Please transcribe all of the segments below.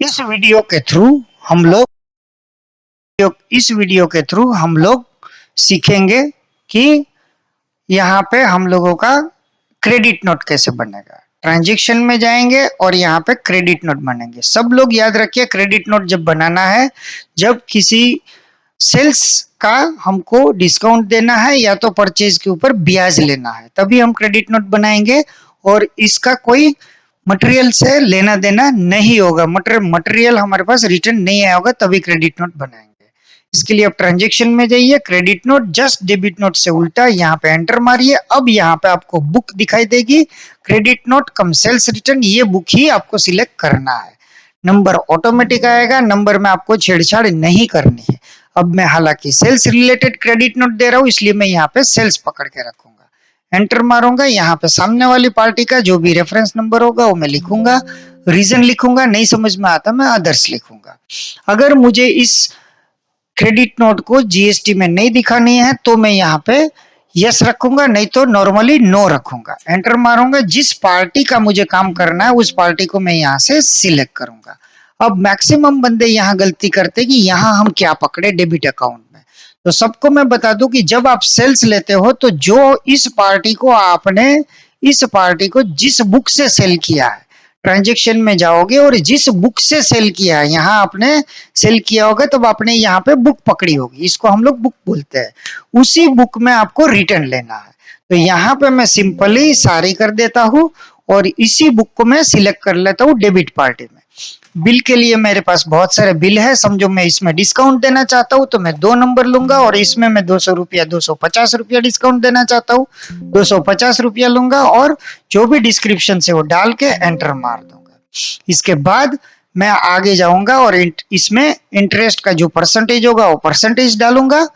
इस वीडियो के थ्रू हम लोग इस वीडियो के थ्रू हम लोग सीखेंगे कि यहाँ पे हम लोगों का क्रेडिट नोट कैसे बनेगा। ट्रांजैक्शन में जाएंगे और यहाँ पे क्रेडिट नोट बनेंगे। सब लोग याद रखिए, क्रेडिट नोट जब बनाना है जब किसी सेल्स का हमको डिस्काउंट देना है या तो परचेज के ऊपर ब्याज लेना है, तभी हम क्रेडिट नोट बनाएंगे। और इसका कोई मटेरियल से लेना देना नहीं होगा, मटेरियल हमारे पास रिटर्न नहीं आया होगा, तभी क्रेडिट नोट बनाएंगे। इसके लिए आप ट्रांजैक्शन में जाइए, credit note just debit note से उल्टा यहाँ पे एंटर मारिए। अब यहाँ पे आपको बुक दिखाई देगी, क्रेडिट नोट कम सेल्स रिटर्न, ये बुक ही आपको सिलेक्ट करना है। नंबर ऑटोमेटिक आएगा, नंबर में आपको छेड़छाड़ नहीं करनी है। अब मैं हालांकि सेल्स रिलेटेड क्रेडिट नोट दे रहा हूँ, इसलिए मैं यहाँ पे सेल्स पकड़ के रखूंगा। एंटर मारूंगा, यहाँ पे सामने वाली पार्टी का जो भी रेफरेंस नंबर होगा वो मैं लिखूंगा, रीजन लिखूंगा, नहीं समझ में आता मैं अदर्स लिखूंगा। अगर मुझे इस क्रेडिट नोट को जीएसटी में नहीं दिखानी है तो मैं यहाँ पे यस रखूंगा, नहीं तो नॉर्मली नो रखूंगा। एंटर मारूंगा, जिस पार्टी का मुझे काम करना है उस पार्टी को मैं यहाँ से सिलेक्ट करूंगा। अब मैक्सिमम बंदे यहाँ गलती करते कि यहाँ हम क्या पकड़े डेबिट अकाउंट में। तो सबको मैं बता दूं कि जब आप सेल्स लेते हो तो जो इस पार्टी को आपने इस पार्टी को जिस बुक से सेल किया है, ट्रांजैक्शन में जाओगे और जिस बुक से सेल किया है, यहाँ आपने सेल किया होगा तब आपने यहाँ पे बुक पकड़ी होगी, इसको हम लोग बुक बोलते हैं। उसी बुक में आपको रिटर्न लेना है। तो यहाँ पे मैं सिंपली सारी कर देता हूँ और इसी बुक को मैं सिलेक्ट कर लेता हूँ डेबिट पार्टी में। बिल के लिए मेरे पास बहुत सारे बिल है, समझो मैं इसमें डिस्काउंट देना चाहता हूँ तो मैं 2 नंबर लूंगा और इसमें मैं 200 रुपया 250 रुपया डिस्काउंट देना चाहता हूँ, 250 रुपया लूंगा और जो भी डिस्क्रिप्शन से वो डाल के एंटर मार दूंगा। इसके बाद मैं आगे जाऊंगा और इसमें इंटरेस्ट का जो परसेंटेज होगा वो परसेंटेज डालूंगा।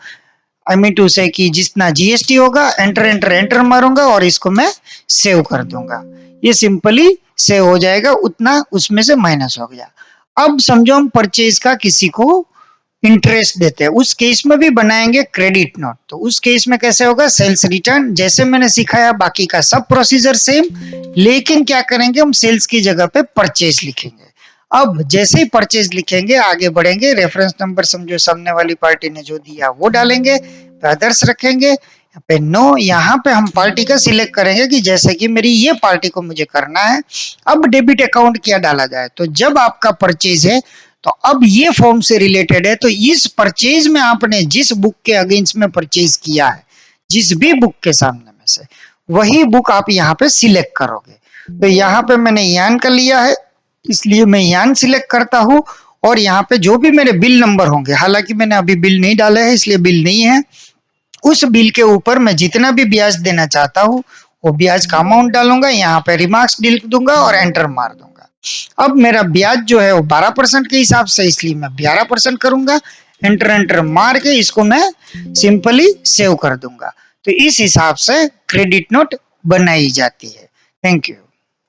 आई मीन टू से कि जितना जीएसटी होगा, एंटर एंटर एंटर मारूंगा और इसको मैं सेव कर दूंगा। ये सिंपली सेव हो जाएगा, उतना उसमें से माइनस हो गया। अब समझो हम परचेज का किसी को इंटरेस्ट देते हैं, उस केस में भी बनाएंगे क्रेडिट नोट। तो उस केस में कैसे होगा, सेल्स रिटर्न जैसे मैंने सिखाया, बाकी का सब प्रोसीजर सेम, लेकिन क्या करेंगे हम सेल्स की जगह पे परचेज लिखेंगे। अब जैसे ही परचेज लिखेंगे आगे बढ़ेंगे, रेफरेंस नंबर समझो सामने वाली पार्टी ने जो दिया वो डालेंगे, अदर्स रखेंगे, यहाँ पे नो, यहाँ पे हम पार्टी का सिलेक्ट करेंगे कि जैसे कि मेरी ये पार्टी को मुझे करना है। अब डेबिट अकाउंट क्या डाला जाए, तो जब आपका परचेज है तो अब ये फॉर्म से रिलेटेड है, तो इस परचेज में आपने जिस बुक के अगेंस्ट में परचेज किया है, जिस भी बुक के सामने में से, वही बुक आप यहाँ पे सिलेक्ट करोगे। तो यहाँ पे मैंने यान का लिया है इसलिए मैं यान सिलेक्ट करता हूँ और यहाँ पे जो भी मेरे बिल नंबर होंगे, हालांकि मैंने अभी बिल नहीं डाले हैं इसलिए बिल नहीं है, उस बिल के ऊपर मैं जितना भी ब्याज देना चाहता हूँ वो ब्याज का अमाउंट डालूंगा, यहाँ पे रिमार्क्स लिख दूंगा और एंटर मार दूंगा। अब मेरा ब्याज जो है वो 12% के हिसाब से, इसलिए मैं 11% करूंगा। एंटर एंटर मार के इसको मैं सिंपली सेव कर दूंगा। तो इस हिसाब से क्रेडिट नोट बनाई जाती है। Thank you.